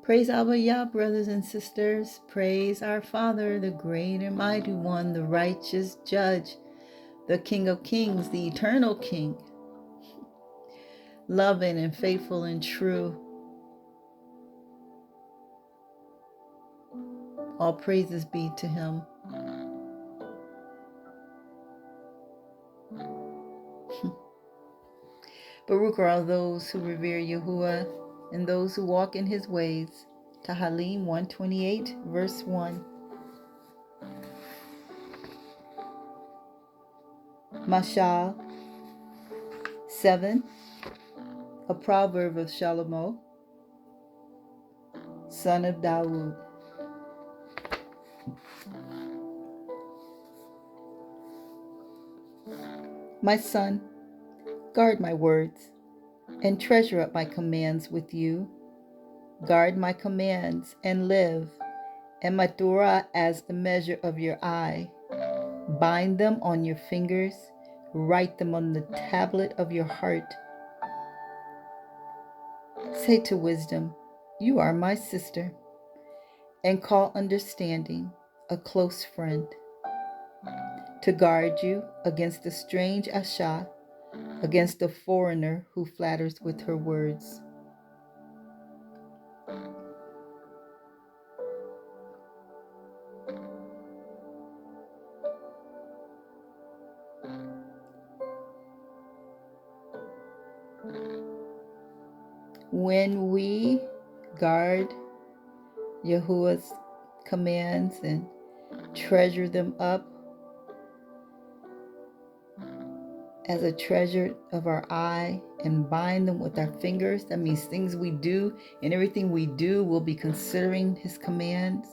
Praise Abba Yah, brothers and sisters. Praise our Father, the great and mighty one, the righteous judge, the King of kings, the eternal King, loving and faithful and true. All praises be to him. Baruch are those who revere Yahuwah and those who walk in his ways. Tahalim 128, verse 1. Mashal 7, a proverb of Shalomo, son of Dawood. My son, guard my words and treasure up my commands with you. Guard my commands and live, and my Torah as the measure of your eye. Bind them on your fingers, write them on the tablet of your heart. Say to wisdom, you are my sister, and call understanding a close friend. To guard you against the strange Asha, against the foreigner who flatters with her words. When we guard Yahuwah's commands and treasure them up as a treasure of our eye and bind them with our fingers, that means things we do and everything we do will be considering his commands.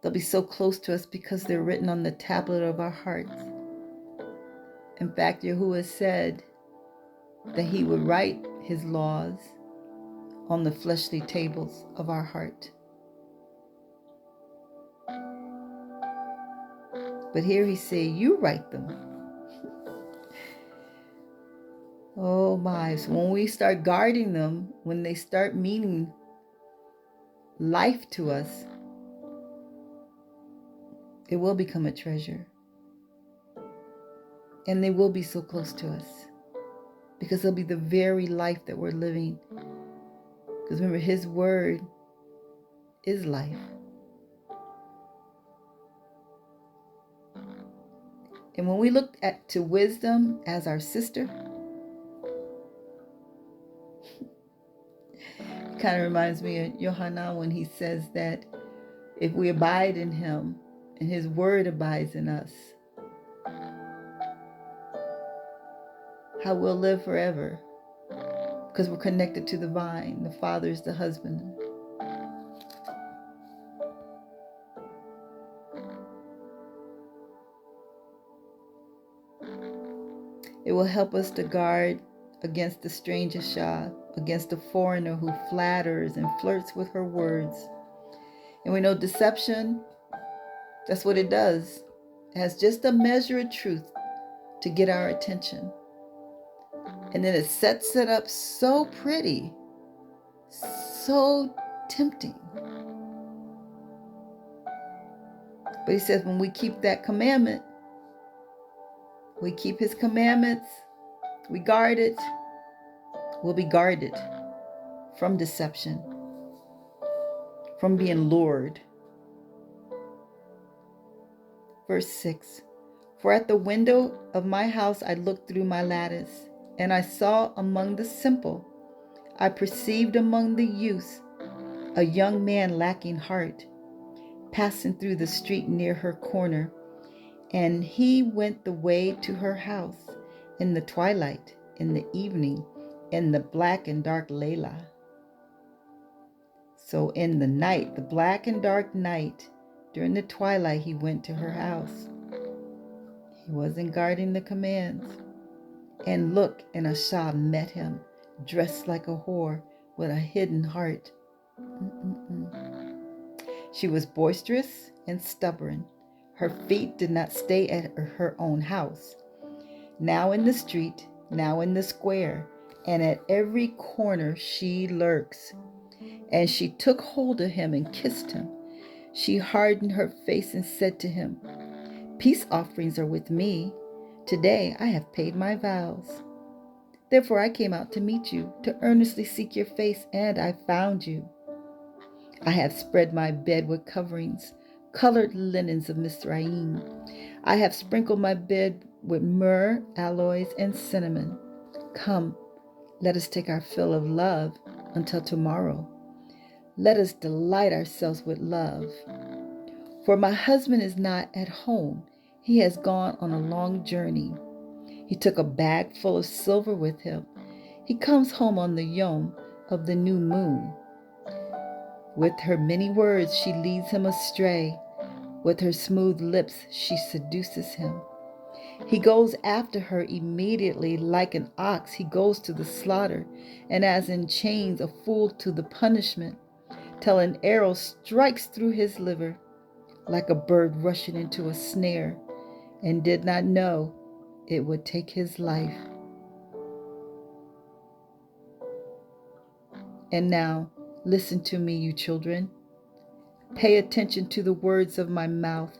They'll be so close to us because they're written on the tablet of our hearts. In fact, Yahuwah said that he would write his laws on the fleshly tables of our heart. But here he say, you write them. Oh my, so when we start guarding them, when they start meaning life to us, it will become a treasure. And they will be so close to us because they'll be the very life that we're living. Because remember, his word is life. And when we look to wisdom as our sister, it kind of reminds me of Yohanan when he says that if we abide in him and his word abides in us, how we'll live forever because we're connected to the vine. The Father is the husband. It will help us to guard against the strange Asha, against the foreigner who flatters and flirts with her words. And we know deception, that's what it does. It has just a measure of truth to get our attention. And then it sets it up so pretty, so tempting. But he says when we keep that commandment, we keep his commandments, we guard it, we'll be guarded from deception, from being lured. Verse 6, for at the window of my house I looked through my lattice, and I saw among the simple, I perceived among the youths, a young man lacking heart, passing through the street near her corner. And he went the way to her house in the twilight, in the evening, in the black and dark Layla. So in the night, the black and dark night, during the twilight, he went to her house. He wasn't guarding the commands. And look, and Asha met him, dressed like a whore, with a hidden heart. She was boisterous and stubborn. Her feet did not stay at her own house. Now in the street, now in the square, and at every corner she lurks. And she took hold of him and kissed him. She hardened her face and said to him, "Peace offerings are with me. Today I have paid my vows. Therefore I came out to meet you, to earnestly seek your face, and I found you. I have spread my bed with coverings, colored linens of Natsarim. I have sprinkled my bed with myrrh, aloes, and cinnamon. Come, let us take our fill of love until tomorrow. Let us delight ourselves with love. For my husband is not at home. He has gone on a long journey. He took a bag full of silver with him. He comes home on the yom of the new moon. With her many words, she leads him astray. With her smooth lips, she seduces him. He goes after her immediately like an ox. He goes to the slaughter, and as in chains, a fool to the punishment, till an arrow strikes through his liver, like a bird rushing into a snare, and did not know it would take his life. And now, listen to me, you children. Pay attention to the words of my mouth.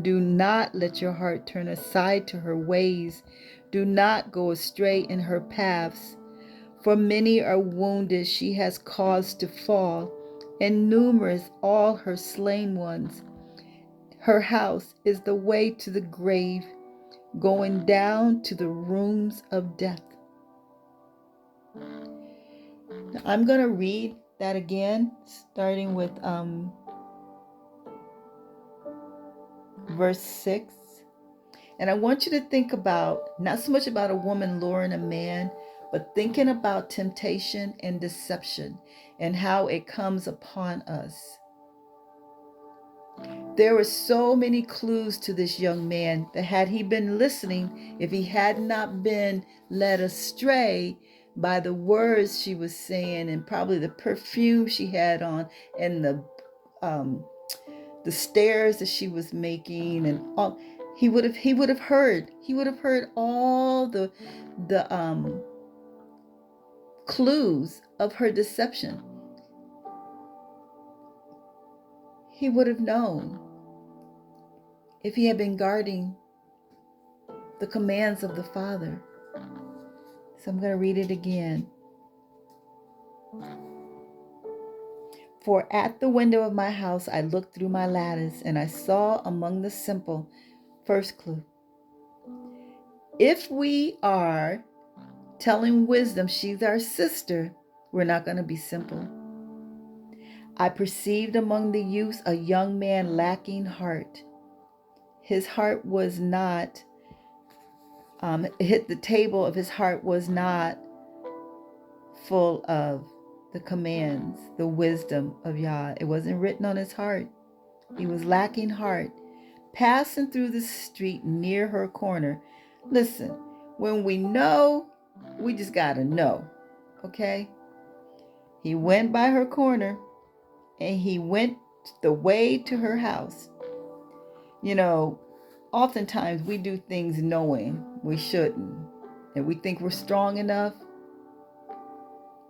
Do not let your heart turn aside to her ways. Do not go astray in her paths. For many are wounded she has caused to fall, and numerous all her slain ones. Her house is the way to the grave, going down to the rooms of death. Now, I'm going to read that again, starting with verse 6. And I want you to think about, not so much about a woman luring a man, but thinking about temptation and deception and how it comes upon us. There were so many clues to this young man that had he been listening, if he had not been led astray by the words she was saying and probably the perfume she had on and the stares that she was making and all, he would have heard all the clues of her deception. He would have known if he had been guarding the commands of the Father. So I'm going to read it again. For at the window of my house I looked through my lattice, and I saw among the simple. First clue. If we are telling wisdom she's our sister, we're not going to be simple. I perceived among the youths a young man lacking heart. His heart was not, the table of his heart was not full of the commands, the wisdom of Yah. It wasn't written on his heart. He was lacking heart. Passing through the street near her corner. Listen, when we know, we just got to know, okay? He went by her corner and he went the way to her house. You know, oftentimes we do things knowing we shouldn't, and we think we're strong enough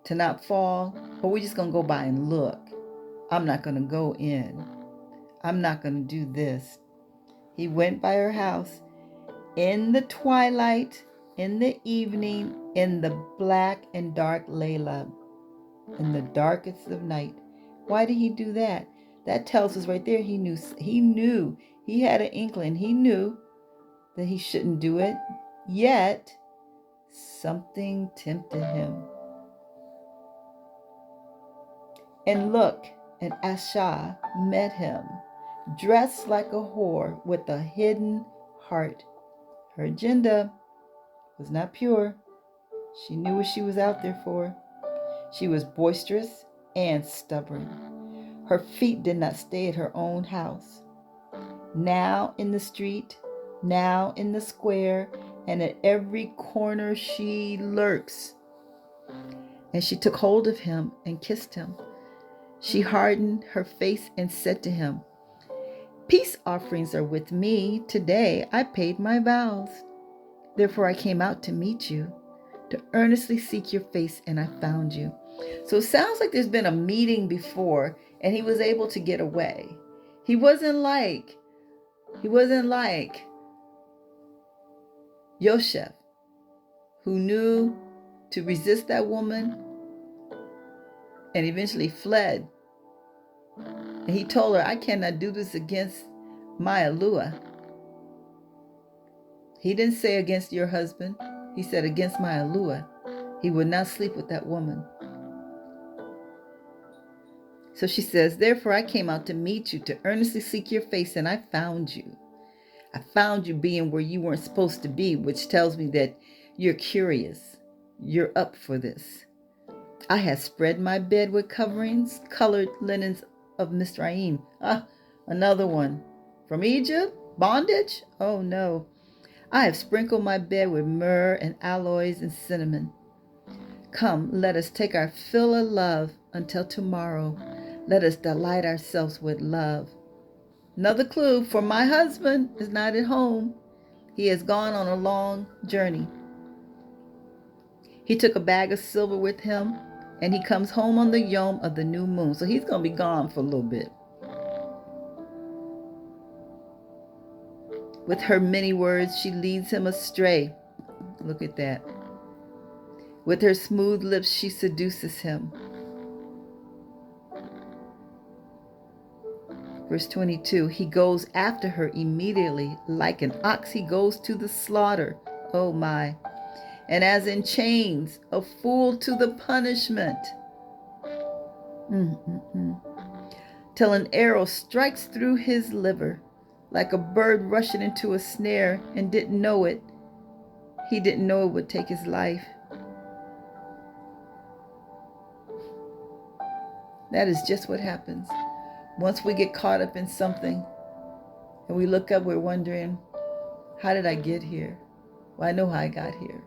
to not fall, but we're just going to go by and look. I'm not going to go in. I'm not going to do this. He went by her house in the twilight, in the evening, in the black and dark layla, in the darkest of night. Why did he do that? That tells us right there he knew, he had an inkling, he knew that he shouldn't do it, yet something tempted him. And look, and Asha met him, dressed like a whore with a hidden heart. Her agenda was not pure. She knew what she was out there for. She was boisterous and stubborn. Her feet did not stay at her own house. Now in the street, now in the square, and at every corner she lurks. And she took hold of him and kissed him. She hardened her face and said to him, "Peace offerings are with me. Today I paid my vows. Therefore I came out to meet you, to earnestly seek your face, and I found you. So it sounds like there's been a meeting before and he was able to get away. He wasn't like Yoshef, who knew to resist that woman and eventually fled. And he told her, I cannot do this against my Alua. He didn't say against your husband. He said against my Alua. He would not sleep with that woman. So she says, therefore I came out to meet you, to earnestly seek your face, and I found you. I found you being where you weren't supposed to be, which tells me that you're curious. You're up for this. I had spread my bed with coverings, colored linens of Mizraim. Another one. From Egypt? Bondage? Oh no. I have sprinkled my bed with myrrh and aloes and cinnamon. Come, let us take our fill of love until tomorrow. Let us delight ourselves with love. Another clue, for my husband is not at home. He has gone on a long journey. He took a bag of silver with him, and he comes home on the yom of the new moon. So he's going to be gone for a little bit. With her many words, she leads him astray. Look at that. With her smooth lips, she seduces him. Verse 22, he goes after her immediately. Like an ox, he goes to the slaughter. Oh my. And as in chains, a fool to the punishment. Till an arrow strikes through his liver, like a bird rushing into a snare and didn't know it. He didn't know it would take his life. That is just what happens. Once we get caught up in something and we look up, we're wondering, how did I get here? Well, I know how I got here.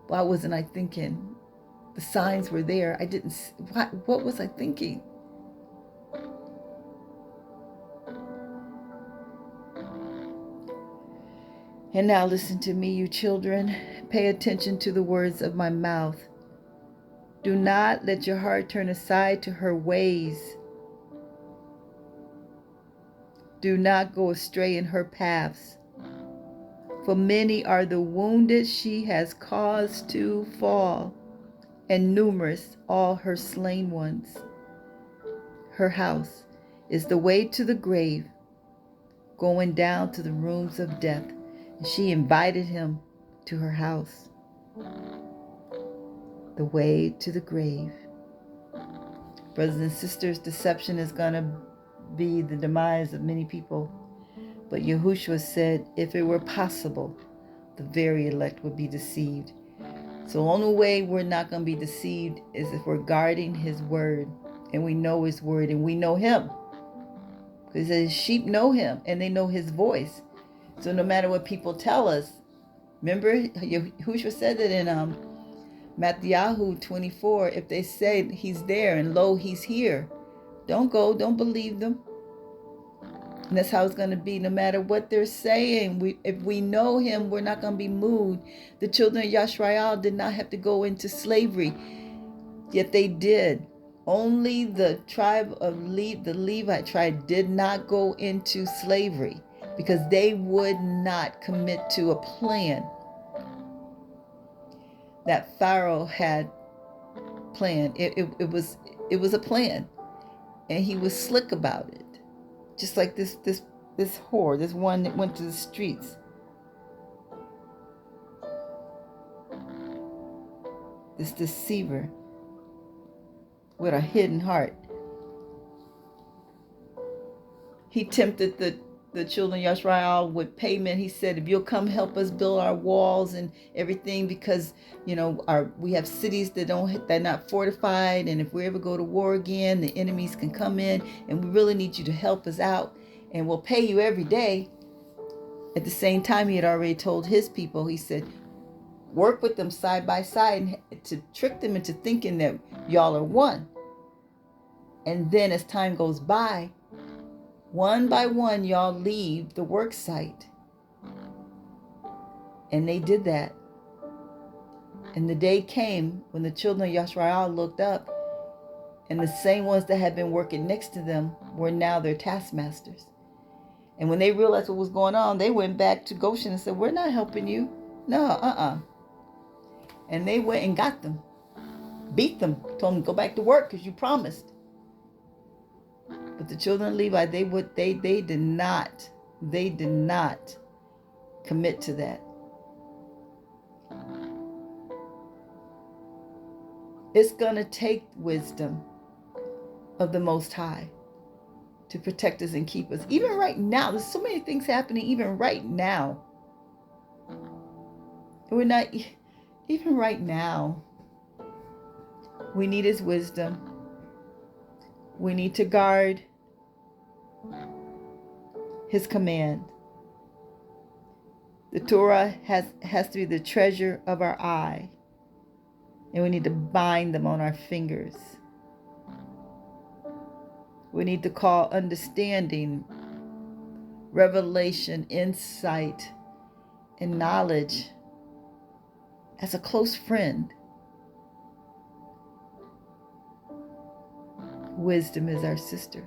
Why wasn't I thinking? The signs were there. I didn't. What was I thinking? And now listen to me, you children. Pay attention to the words of my mouth. Do not let your heart turn aside to her ways. Do not go astray in her paths. For many are the wounded she has caused to fall, and numerous all her slain ones. Her house is the way to the grave, going down to the rooms of death. And she invited him to her house. The way to the grave. Brothers and sisters, deception is going to be the demise of many people. But Yahushua said, if it were possible, the very elect would be deceived. So the only way we're not going to be deceived is if we're guarding his word, and we know his word, and we know him. Because his sheep know him, and they know his voice. So no matter what people tell us, remember Yahushua said that in Matthew 24, if they say he's there and lo, he's here, don't go, don't believe them. And that's how it's going to be. No matter what they're saying, if we know him, we're not going to be moved. The children of Yashrael did not have to go into slavery, yet they did. Only the tribe of the Levite tribe did not go into slavery because they would not commit to a plan that Pharaoh had planned. It was a plan, and he was slick about it. Just like this whore, this one that went to the streets. This deceiver with a hidden heart. He tempted the children of Israel with payment. He said, if you'll come help us build our walls and everything, because we have cities they're not fortified, and if we ever go to war again, the enemies can come in, and we really need you to help us out, and we'll pay you every day. At the same time, he had already told his people, he said, work with them side by side to trick them into thinking that y'all are one. And then as time goes by, one by one, y'all leave the work site. And they did that. And the day came when the children of Yahushua looked up, and the same ones that had been working next to them were now their taskmasters. And when they realized what was going on, they went back to Goshen and said, "We're not helping you. No. And they went and got them, beat them, told them, "Go back to work because you promised." But the children of Levi, they did not commit to that. It's going to take wisdom of the Most High to protect us and keep us. Even right now, there's so many things happening even right now. And we're not, even right now, we need His wisdom. We need to guard His command. The Torah has to be the treasure of our eye. And we need to bind them on our fingers. We need to call understanding, revelation, insight, and knowledge as a close friend. Wisdom is our sister.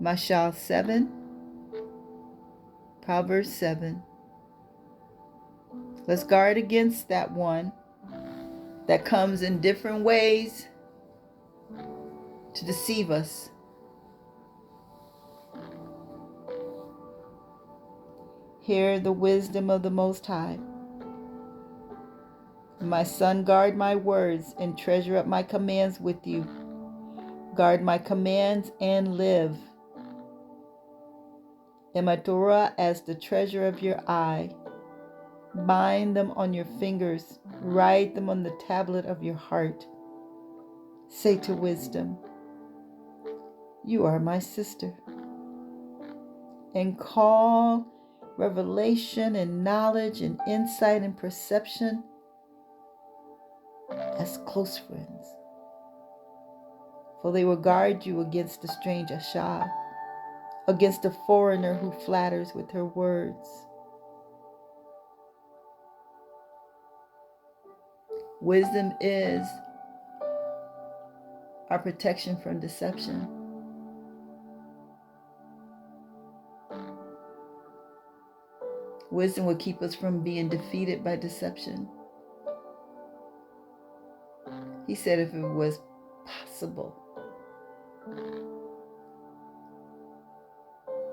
Mashal 7, Proverbs 7. Let's guard against that one that comes in different ways to deceive us. Hear the wisdom of the Most High. My son, guard my words and treasure up my commands with you. Guard my commands and live. And my Torah as the treasure of your eye. Bind them on your fingers. Write them on the tablet of your heart. Say to wisdom, "You are my sister." And call revelation and knowledge and insight and perception as close friends. For they will guard you against the strange Ashah, against the foreigner who flatters with her words. Wisdom is our protection from deception. Wisdom will keep us from being defeated by deception. He said if it was possible.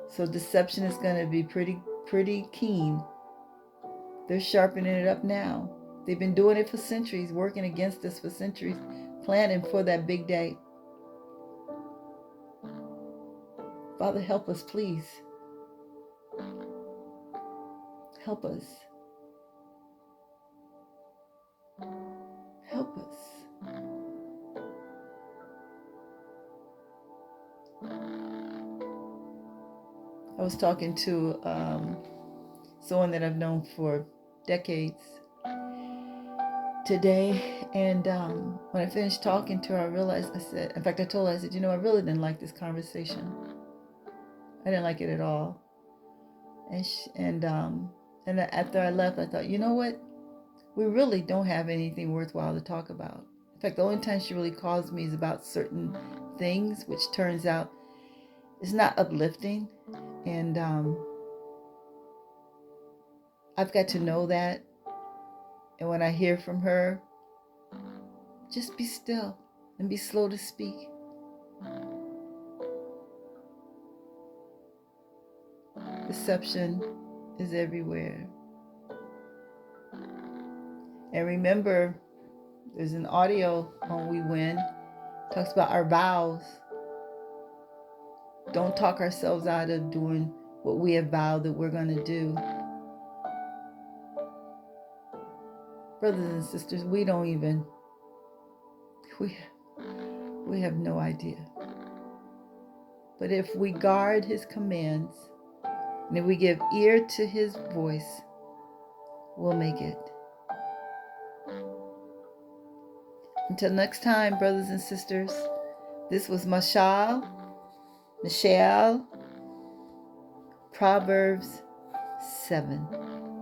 So deception is going to be pretty keen. They're sharpening it up now. They've been doing it for centuries, working against us for centuries, planning for that big day. Father, help us, please. Help us. Help us. I was talking to someone that I've known for decades today, and when I finished talking to her, I realized, I told her, I said, I really didn't like this conversation. I didn't like it at all. And after I left, I thought, you know what? We really don't have anything worthwhile to talk about. In fact, the only time she really calls me is about certain things, which turns out is not uplifting. And I've got to know that. And when I hear from her, just be still and be slow to speak. Deception is everywhere. And remember, there's an audio on We Win, talks about our vows. Don't talk ourselves out of doing what we have vowed that we're going to do. Brothers and sisters, we have no idea. But if we guard His commands, and if we give ear to His voice, we'll make it. Until next time, brothers and sisters, this was Mashal, Proverbs 7.